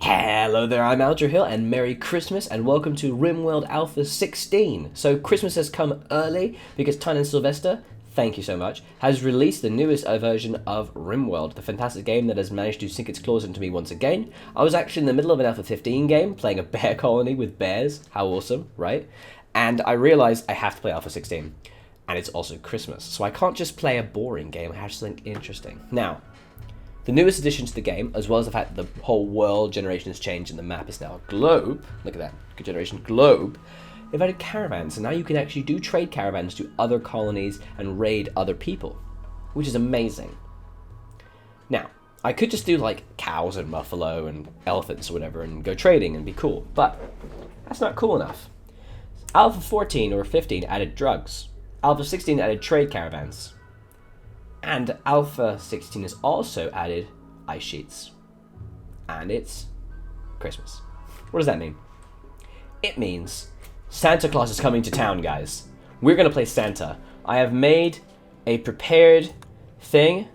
Hello there, I'm Aldrahill, and Merry Christmas, and welcome to Rimworld Alpha 16. So Christmas has come early because Tyne and Sylvester, thank you so much, has released the newest version of Rimworld, the fantastic game that has managed to sink its claws into me once again. I was actually in the middle of an Alpha 15 game, playing a bear colony with bears. How awesome, right? And I realized I have to play Alpha 16, and it's also Christmas, so I can't just play a boring game, I have something interesting. Now, the newest addition to the game, as well as the fact that the whole world generation has changed and the map is now a globe, look at that, good generation globe, they've added caravans, and now you can actually do trade caravans to other colonies and raid other people, which is amazing. Now, I could just do like cows and buffalo and elephants or whatever and go trading and be cool, but that's not cool enough. Alpha 14 or 15 added drugs. Alpha 16 added trade caravans. And Alpha 16 has also added ice sheets. And it's Christmas. What does that mean? It means Santa Claus is coming to town, guys. We're going to play Santa. I have made a prepared thing.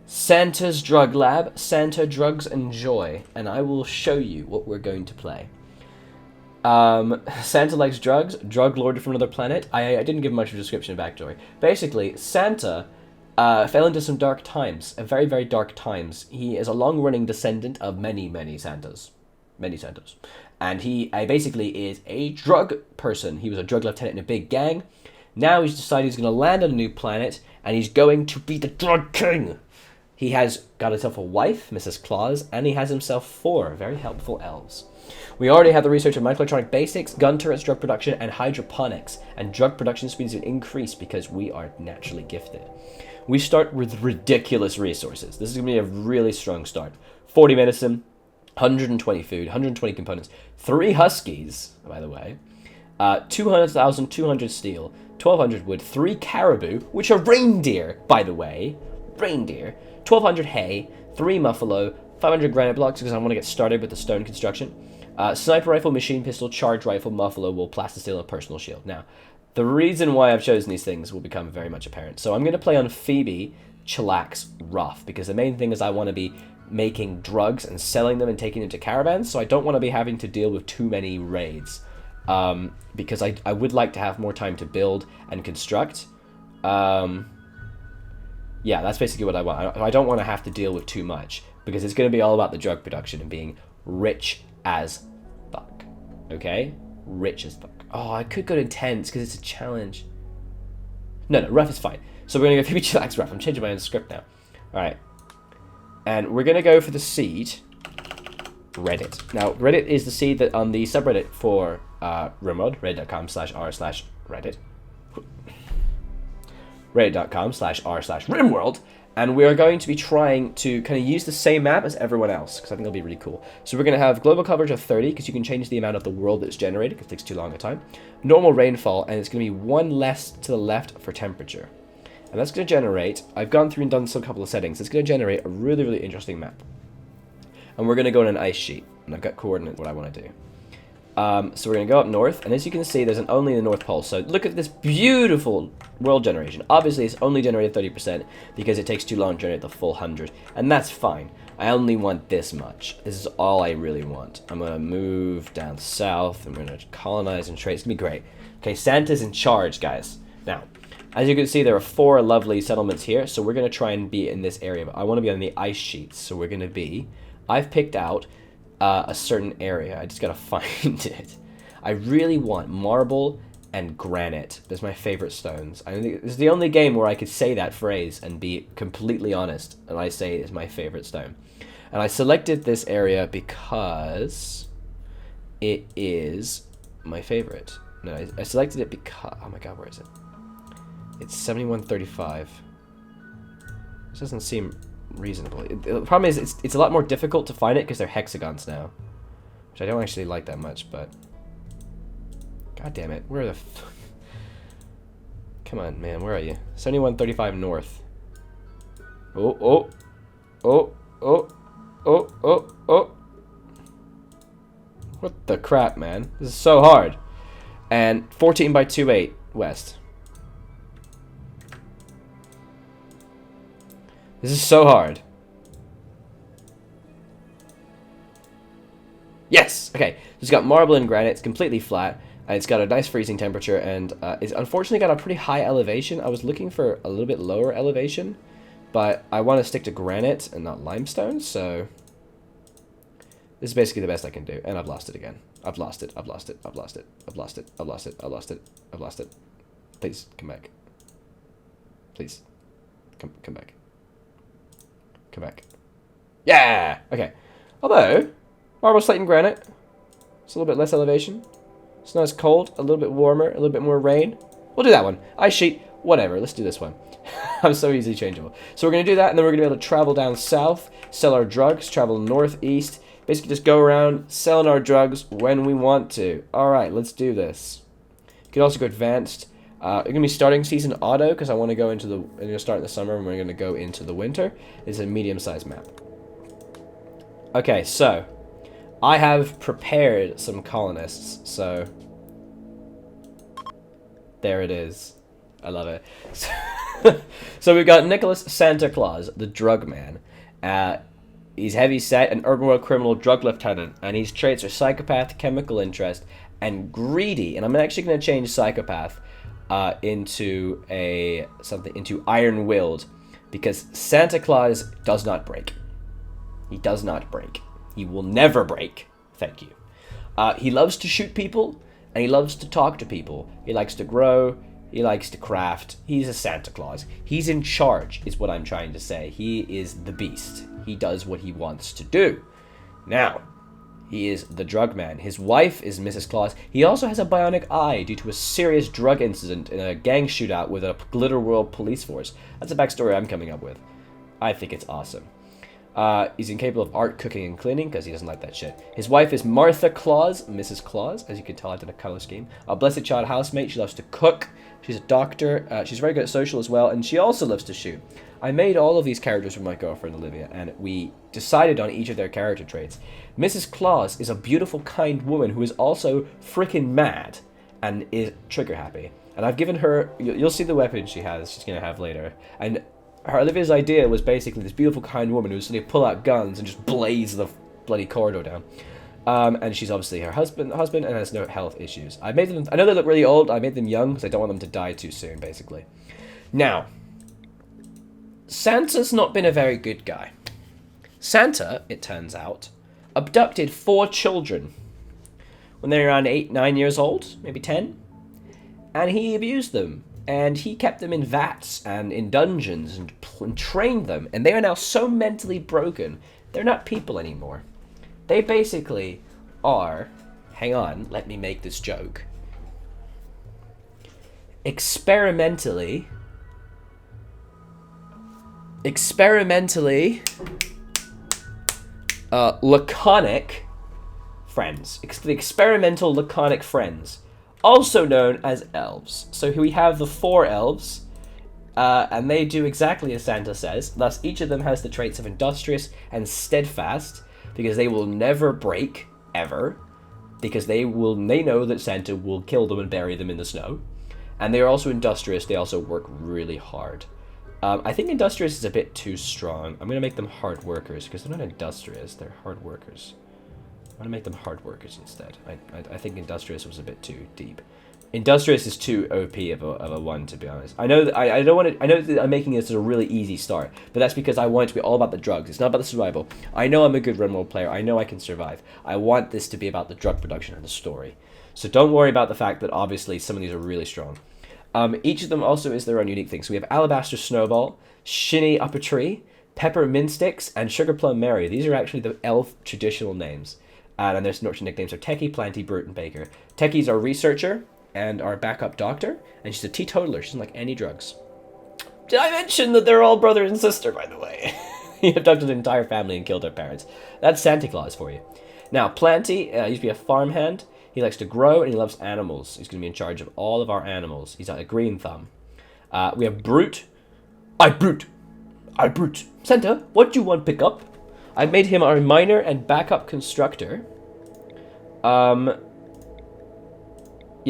Santa's Drug Lab. Santa Drugs and Joy. And I will show you what we're going to play. Santa likes drugs. Drug lord from another planet. I didn't give much of a description of backstory. Basically, Santa fell into some dark times, very, very dark times. He is a long-running descendant of many, many Santas. Many Santas. And he basically is a drug person. He was a drug lieutenant in a big gang. Now he's decided he's going to land on a new planet, and he's going to be the drug king. He has got himself a wife, Mrs. Claus, and he has himself 4 very helpful elves. We already have the research of microelectronic basics, gun turrets, drug production, and hydroponics. And drug production speeds will increase because we are naturally gifted. We start with ridiculous resources. This is going to be a really strong start. 40 medicine, 120 food, 120 components, 3 huskies, by the way, 200,200 steel, 1,200 wood, 3 caribou, which are reindeer, by the way, reindeer, 1,200 hay, 3 muffalo, 500 granite blocks because I want to get started with the stone construction, sniper rifle, machine pistol, charge rifle, muffalo, wool, plastisteel, and personal shield. Now, the reason why I've chosen these things will become very much apparent. So I'm going to play on Phoebe, Chillax, Rough, because the main thing is I want to be making drugs and selling them and taking them to caravans, so I don't want to be having to deal with too many raids, because I would like to have more time to build and construct. Yeah, that's basically what I want. I don't want to have to deal with too much, because it's going to be all about the drug production and being rich as fuck. Okay? Rich as fuck. Oh, I could go to intense because it's a challenge. No, rough is fine. So we're going to go Phoebe, Chillax, Rough. I'm changing my own script now. Alright. And we're going to go for the seed. Reddit. Now, Reddit is the seed that on the subreddit for Rimworld, reddit.com/r/Reddit. Reddit.com/r/Rimworld. And we are going to be trying to kind of use the same map as everyone else, because I think it'll be really cool. So we're going to have global coverage of 30, because you can change the amount of the world that's generated, because it takes too long a time. Normal rainfall, and it's going to be 1 less to the left for temperature. And that's going to generate, I've gone through and done some couple of settings, it's going to generate a really, really interesting map. And we're going to go on an ice sheet, and I've got coordinates what I want to do. So we're going to go up north, and as you can see, there's only the North Pole. So look at this beautiful world generation. Obviously, it's only generated 30% because it takes too long to generate the full 100, and that's fine. I only want this much. This is all I really want. I'm going to move down south. I'm going to colonize and trade. It's going to be great. Okay, Santa's in charge, guys. Now, as you can see, there are 4 lovely settlements here, so we're going to try and be in this area. But I want to be on the ice sheets, so we're going to be... I've picked out a certain area. I just gotta find it. I really want marble and granite. That's my favorite stones. I think this is the only game where I could say that phrase and be completely honest, and I say it's my favorite stone. And I selected this area because it is my favorite. No, I selected it because... Oh my god, where is it? It's 7135. This doesn't seem reasonable. The problem is it's a lot more difficult to find it because they're hexagons now, which I don't actually like that much, but god damn it, where the come on, man, where are you? 7135 north. Oh what the crap, man, this is so hard. And 14 by 28 west. This is so hard. Yes! Okay, so it's got marble and granite, it's completely flat, and it's got a nice freezing temperature, and it's unfortunately got a pretty high elevation. I was looking for a little bit lower elevation, but I want to stick to granite and not limestone, so this is basically the best I can do, and I've lost it again. I've lost it, I've lost it, I've lost it, I've lost it, I've lost it, I've lost it, I've lost it. Please, come back. Please. Come back. Come back. Yeah! Okay. Although, marble, slate, and granite, it's a little bit less elevation. It's not as cold, a little bit warmer, a little bit more rain. We'll do that one. Ice sheet, whatever. Let's do this one. I'm so easily changeable. So we're going to do that, and then we're going to be able to travel down south, sell our drugs, travel northeast, basically just go around selling our drugs when we want to. Alright, let's do this. You can also go advanced. We're going to be starting season auto, because I want to go into the... I'm going to start in the summer, and we're going to go into the winter. It's a medium-sized map. Okay, so I have prepared some colonists, so there it is. I love it. So we've got Nicholas Santa Claus, the drug man. He's heavy-set, an urban world criminal drug lieutenant, and his traits are psychopath, chemical interest, and greedy. And I'm actually going to change psychopath into iron-willed, because Santa Claus does not break. He does not break. He will never break. Thank you. He loves to shoot people, and he loves to talk to people. He likes to grow. He likes to craft. He's a Santa Claus. He's in charge, is what I'm trying to say. He is the beast. He does what he wants to do. Now, he is the drug man. His wife is Mrs. Claus. He also has a bionic eye due to a serious drug incident in a gang shootout with a Glitter World police force. That's a backstory I'm coming up with. I think it's awesome. He's incapable of art, cooking, and cleaning because he doesn't like that shit. His wife is Martha Claus, Mrs. Claus, as you can tell I did a color scheme. A blessed child housemate. She loves to cook. She's a doctor. She's very good at social as well, and she also loves to shoot. I made all of these characters for my girlfriend Olivia, and we decided on each of their character traits. Mrs. Claus is a beautiful, kind woman who is also freaking mad and is trigger happy. And I've given her, you'll see the weapon she's going to have later. And Olivia's idea was basically this beautiful, kind woman who would suddenly pull out guns and just blaze the bloody corridor down. And she's obviously her husband and has no health issues. I made them, I know they look really old, I made them young because I don't want them to die too soon, basically. Now, Santa's not been a very good guy. Santa, it turns out, abducted 4 children when they were around 8, 9 years old, maybe 10, and he abused them. And he kept them in vats and in dungeons and trained them. And they are now so mentally broken, they're not people anymore. They basically are, hang on, let me make this joke, experimentally laconic friends. The experimental laconic friends. Also known as elves. So here we have the 4 elves, and they do exactly as Santa says. Thus, each of them has the traits of industrious and steadfast, because they will never break, ever, because they know that Santa will kill them and bury them in the snow. And they are also industrious. They also work really hard. I think industrious is a bit too strong. I'm going to make them hard workers, because they're not industrious, they're hard workers. I'm going to make them hard workers instead. I think industrious was a bit too deep. Industrious is too OP of a one, to be honest. I know that I don't want to. I know that I'm making this as a really easy start, but that's because I want it to be all about the drugs. It's not about the survival. I know I'm a good Rimworld player. I know I can survive. I want this to be about the drug production and the story. So don't worry about the fact that obviously some of these are really strong. Each of them also is their own unique thing. So we have Alabaster Snowball, Shinny Upper Tree, Peppermint Sticks, and Sugar Plum Mary. These are actually the elf traditional names. And their nicknames are Techie, Planty, Brute, and Baker. Techie's our researcher and our backup doctor, and she's a teetotaler. She doesn't like any drugs. Did I mention that they're all brother and sister, by the way? He abducted an entire family and killed their parents. That's Santa Claus for you. Now, Planty used to be a farmhand. He likes to grow, and he loves animals. He's going to be in charge of all of our animals. He's got a green thumb. We have Brute. I Brute. Santa, what do you want to pick up? I've made him our miner and backup constructor. Yeah,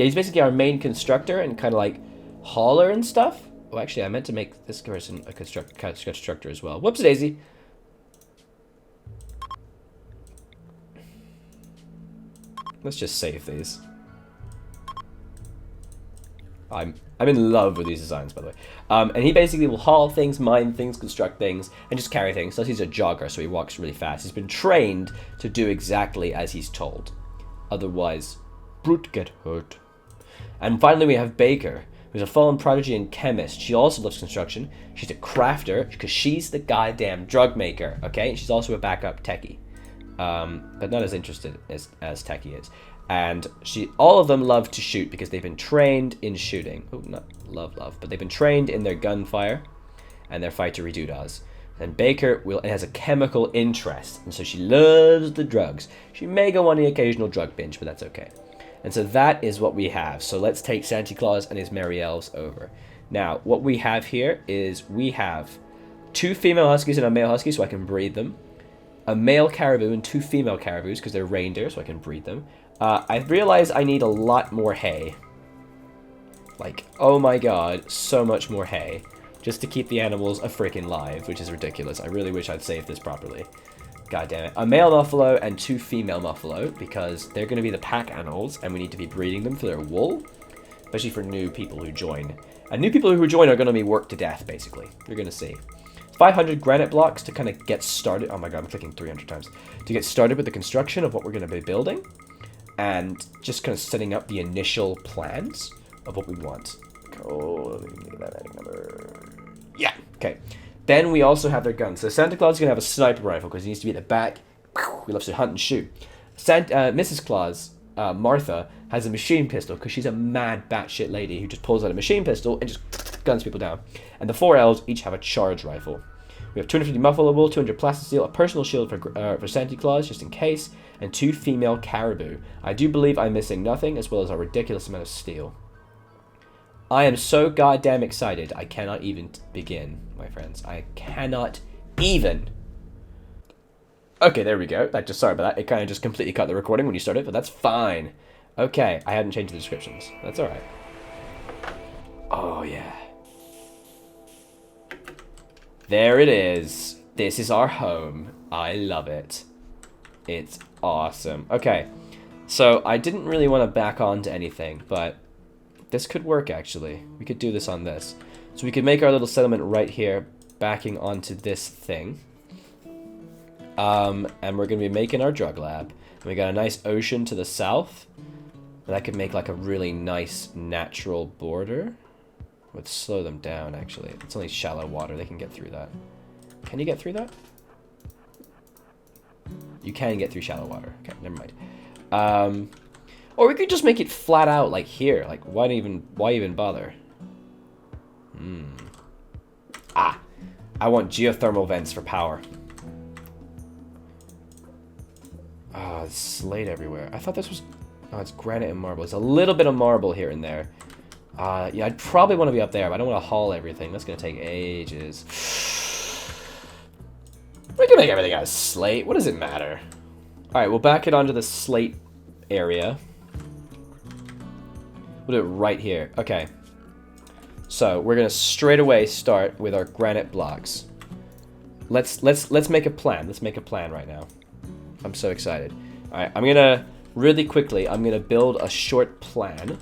he's basically our main constructor and kind of like hauler and stuff. Oh, actually, I meant to make this person a constructor as well. Whoops, daisy. Let's just save these. I'm in love with these designs, by the way. And he basically will haul things, mine things, construct things, and just carry things. So he's a jogger, so he walks really fast. He's been trained to do exactly as he's told. Otherwise, brute get hurt. And finally, we have Baker, who's a fallen prodigy and chemist. She also loves construction. She's a crafter, because she's the goddamn drug maker, okay? And she's also a backup techie. But not as interested as techie is. And all of them love to shoot because they've been trained in shooting. Oh, not love, but they've been trained in their gunfire and their fightery doodads. And Baker has a chemical interest, and so she loves the drugs. She may go on the occasional drug binge, but that's okay. And so that is what we have. So let's take Santa Claus and his merry elves over. Now, what we have here is we have 2 female huskies and a male husky, so I can breed them. A male caribou and 2 female caribous, because they're reindeer, so I can breed them. I realize I need a lot more hay. Like, oh my god, so much more hay. Just to keep the animals a freaking live, which is ridiculous. I really wish I'd saved this properly. God damn it. A male muffalo and 2 female muffalo, because they're going to be the pack animals, and we need to be breeding them for their wool. Especially for new people who join. And new people who join are going to be worked to death, basically. You're going to see. 500 granite blocks to kind of get started. Oh my god, I'm clicking 300 times. To get started with the construction of what we're going to be building. And just kind of setting up the initial plans of what we want. Oh, let me get that adding number. Yeah, okay. Then we also have their guns. So Santa Claus is going to have a sniper rifle because he needs to be at the back. He loves to hunt and shoot. Mrs. Claus, Martha, has a machine pistol because she's a mad batshit lady who just pulls out a machine pistol and just guns people down. And the 4 elves each have a charge rifle. We have 250 muffalo wool, 200 plasticine, a personal shield for Santa Claus, just in case, and 2 female caribou. I do believe I'm missing nothing, as well as a ridiculous amount of steel. I am so goddamn excited, I cannot even begin, my friends. I cannot even. Okay, there we go. Sorry about that. It kind of just completely cut the recording when you started, but that's fine. Okay, I hadn't changed the descriptions. That's alright. Oh, yeah. There it is. This is our home. I love it. It's awesome. Okay, so I didn't really want to back onto anything, but this could work, actually. We could do this on this. So we could make our little settlement right here, backing onto this thing. And we're going to be making our drug lab. And we got a nice ocean to the south. And that could make like a really nice natural border. Would slow them down, actually. It's only shallow water. They can get through that. Can you get through that? You can get through shallow water. Okay, never mind. Or we could just make it flat out like here. Like, why even bother? Ah, I want geothermal vents for power. Oh, it's slate everywhere. I thought this was... Oh, it's granite and marble. It's a little bit of marble here and there. Yeah, I'd probably want to be up there, but I don't want to haul everything. That's going to take ages. We can make everything out of slate. What does it matter? Alright, we'll back it onto the slate area. We'll do it right here. Okay. So, we're going to straight away start with our granite blocks. Let's make a plan. Let's make a plan right now. I'm so excited. Alright, I'm going to, really quickly, I'm going to build a short plan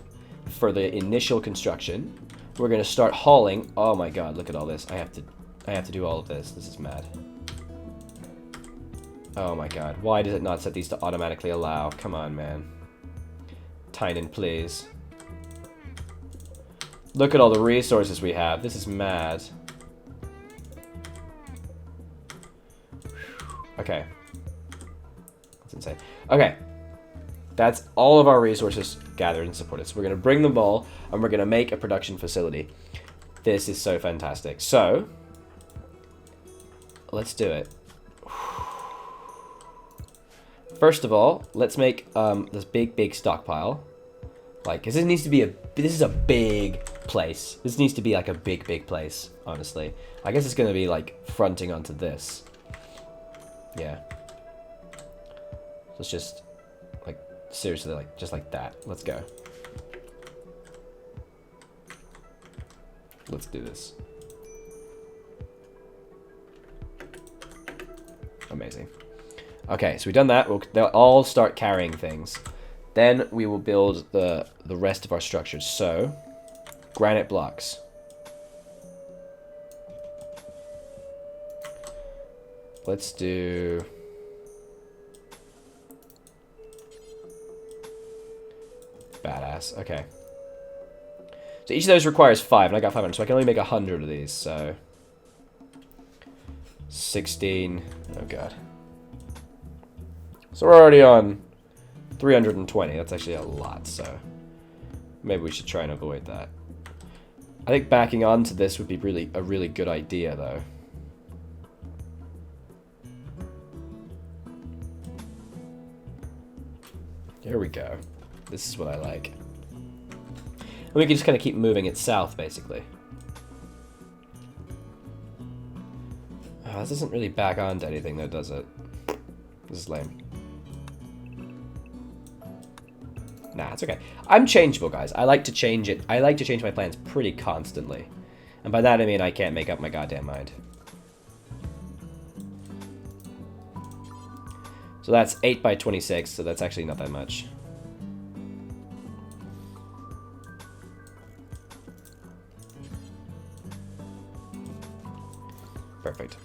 for the initial construction. We're going to start hauling. Oh my god, look at all this. I have to do all of this. This is mad. Oh my god. Why does it not set these to automatically allow? Come on, man. Tynan, please. Look at all the resources we have. This is mad. Okay. That's insane. Okay. That's all of our resources gathered and supported. So we're going to bring them all, and we're going to make a production facility. This is so fantastic. So, let's do it. First of all, let's make this big stockpile. Like, cause this is a big place. This needs to be like a big place, honestly. I guess it's going to be like fronting onto this. Yeah. So it's just like, seriously, like, just like that. Let's go. Let's do this. Amazing. Okay, so we've done that. They'll all start carrying things. Then we will build the rest of our structures. So, granite blocks. Let's do... Badass. Okay. So each of those requires 5, and I got 500, so I can only make 100 of these, so... 16... Oh, God. So we're already on 320. That's actually a lot, so... Maybe we should try and avoid that. I think backing onto this would be a really good idea, though. Here we go. This is what I like. And we can just kind of keep moving it south, basically. Oh, this doesn't really back onto anything, though, does it? This is lame. Nah, it's okay. I'm changeable, guys. I like to change it. I like to change my plans pretty constantly. And by that, I mean I can't make up my goddamn mind. So that's 8 by 26, so that's actually not that much. Perfect.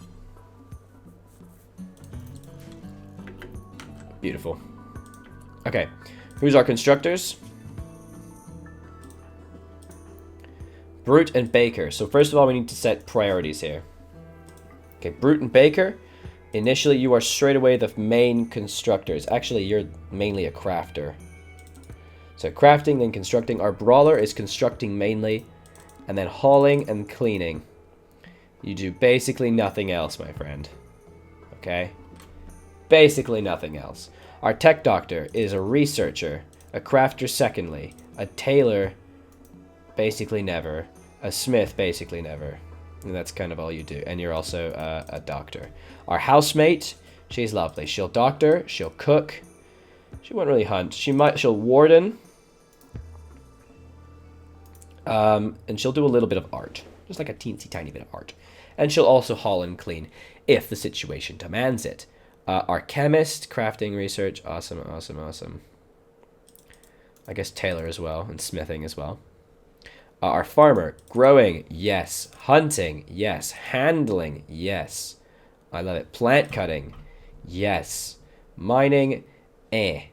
Beautiful. Okay, who's our constructors? Brute and Baker. So first of all, we need to set priorities here. Okay, Brute and Baker. Initially, you are straight away the main constructors. Actually, you're mainly a crafter. So crafting, then constructing. Our brawler is constructing mainly, and then hauling and cleaning. You do basically nothing else, my friend. Okay? Basically nothing else. Our tech doctor is a researcher, a crafter secondly, a tailor, basically never, a smith, basically never. And that's kind of all you do. And you're also a doctor. Our housemate, she's lovely. She'll doctor, she'll cook. She won't really hunt. She'll warden. And she'll do a little bit of art. Just like a teensy tiny bit of art. And she'll also haul and clean if the situation demands it. Our chemist, crafting, research. Awesome, awesome, awesome. I guess tailor as well, and smithing as well. Our farmer, growing, yes. Hunting, yes. Handling, yes. I love it. Plant cutting, yes. Mining, eh.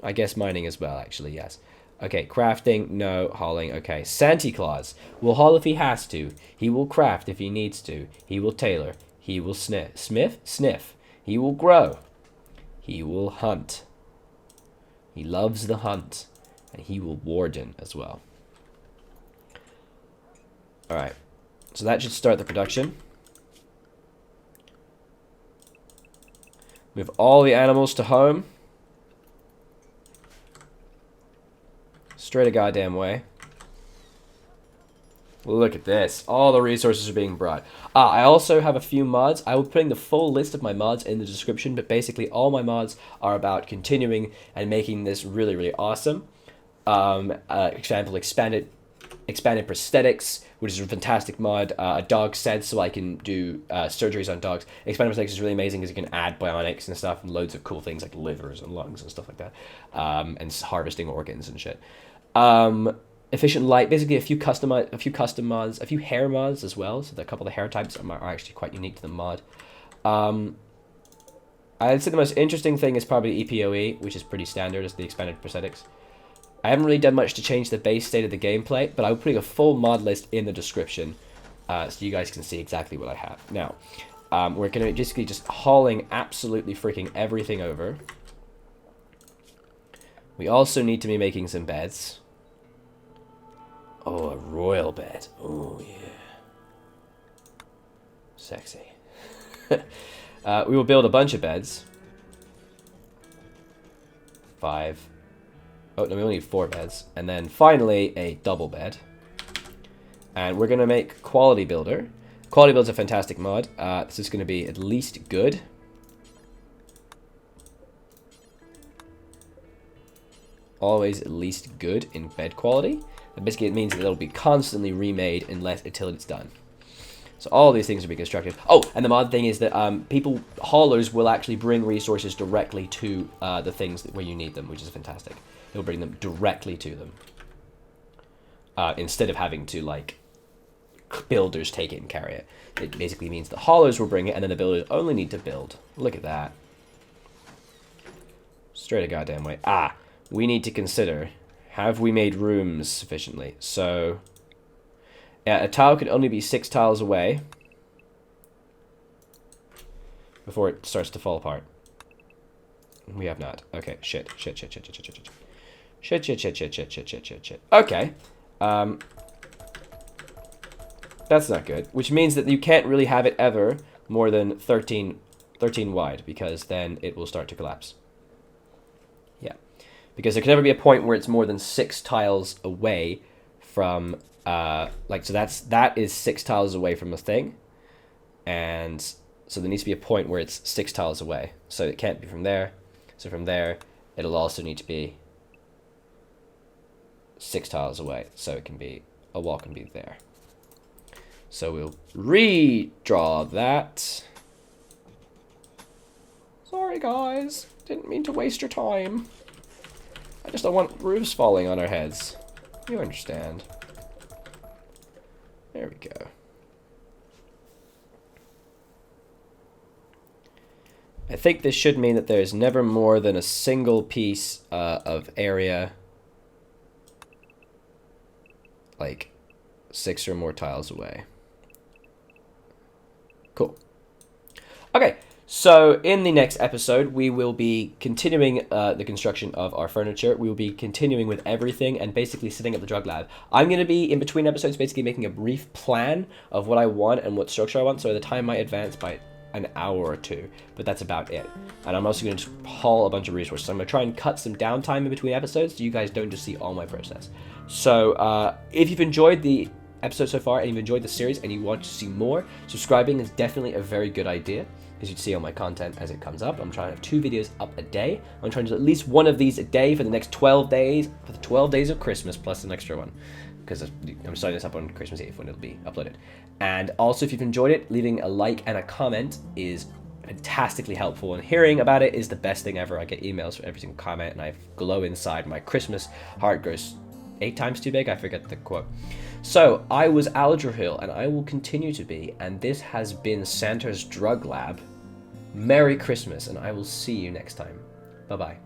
I guess mining as well, actually, yes. Okay, crafting, no. Hauling, okay. Santa Claus will haul if he has to. He will craft if he needs to. He will tailor. He will sniff. He will grow. He will hunt. He loves the hunt. And he will warden as well. Alright, so that should start the production. Move all the animals to home. Straight a goddamn way. Look at this. All the resources are being brought. I also have a few mods. I will be putting the full list of my mods in the description, but basically all my mods are about continuing and making this really, really awesome. Example, expanded prosthetics, which is a fantastic mod. A dog sense, so I can do surgeries on dogs. Expanded prosthetics is really amazing because you can add bionics and stuff, and loads of cool things like livers and lungs and stuff like that, and harvesting organs and shit. Efficient light, basically a few custom mods, a few hair mods as well. So a couple of the hair types are actually quite unique to the mod. I'd say the most interesting thing is probably EPOE, which is pretty standard as the expanded prosthetics. I haven't really done much to change the base state of the gameplay, but I'm putting a full mod list in the description so you guys can see exactly what I have. Now, we're going to basically just hauling absolutely freaking everything over. We also need to be making some beds. Oh, a royal bed. Oh, yeah. Sexy. We will build a bunch of beds. 5. Oh, no, we only need 4 beds. And then finally, a double bed. And we're going to make Quality Builder. Quality Builder is a fantastic mod. This is going to be at least good. Always at least good in bed quality. And basically, it means that it'll be constantly remade until it's done. So all these things are being constructed. Oh, and the mod thing is that haulers will actually bring resources directly to the things where you need them, which is fantastic. It'll bring them directly to them. Instead of having to, like, builders take it and carry it. It basically means the haulers will bring it, and then the builders only need to build. Look at that. Straight a goddamn way. We need to consider, have we made rooms sufficiently? So, yeah, a tile can only be 6 tiles away before it starts to fall apart. We have not. Okay, shit. Okay. That's not good. Which means that you can't really have it ever more than 13 wide, because then it will start to collapse. Yeah. Because there can never be a point where it's more than 6 tiles away from, so that is 6 tiles away from a thing. And so there needs to be a point where it's 6 tiles away. So it can't be from there. So from there, it'll also need to be 6 tiles away. So it can be, a wall can be there. So we'll redraw that. Sorry guys, didn't mean to waste your time. I just don't want roofs falling on our heads. You understand. There we go. I think this should mean that there's never more than a single piece of area, like 6 or more tiles away. Cool. Okay, so in the next episode, we will be continuing the construction of our furniture. We will be continuing with everything and basically setting up the drug lab. I'm going to be, in between episodes, basically making a brief plan of what I want and what structure I want, so the time might advance by an hour or 2, but that's about it. And I'm also going to haul a bunch of resources. I'm going to try and cut some downtime in between episodes so you guys don't just see all my process. So if you've enjoyed the episode so far and you've enjoyed the series and you want to see more, subscribing is definitely a very good idea, because you'd see all my content as it comes up. I'm trying to have 2 videos up a day. I'm trying to do at least one of these a day for the next 12 days, for the 12 days of Christmas, plus an extra one, because I'm starting this up on Christmas Eve when it'll be uploaded. And also, if you've enjoyed it, leaving a like and a comment is fantastically helpful, and hearing about it is the best thing ever. I get emails for every single comment, and I glow inside. My Christmas heart grows 8 times too big. I forget the quote. So, I was Aldrahill, and I will continue to be, and this has been Santa's Drug Lab. Merry Christmas, and I will see you next time. Bye-bye.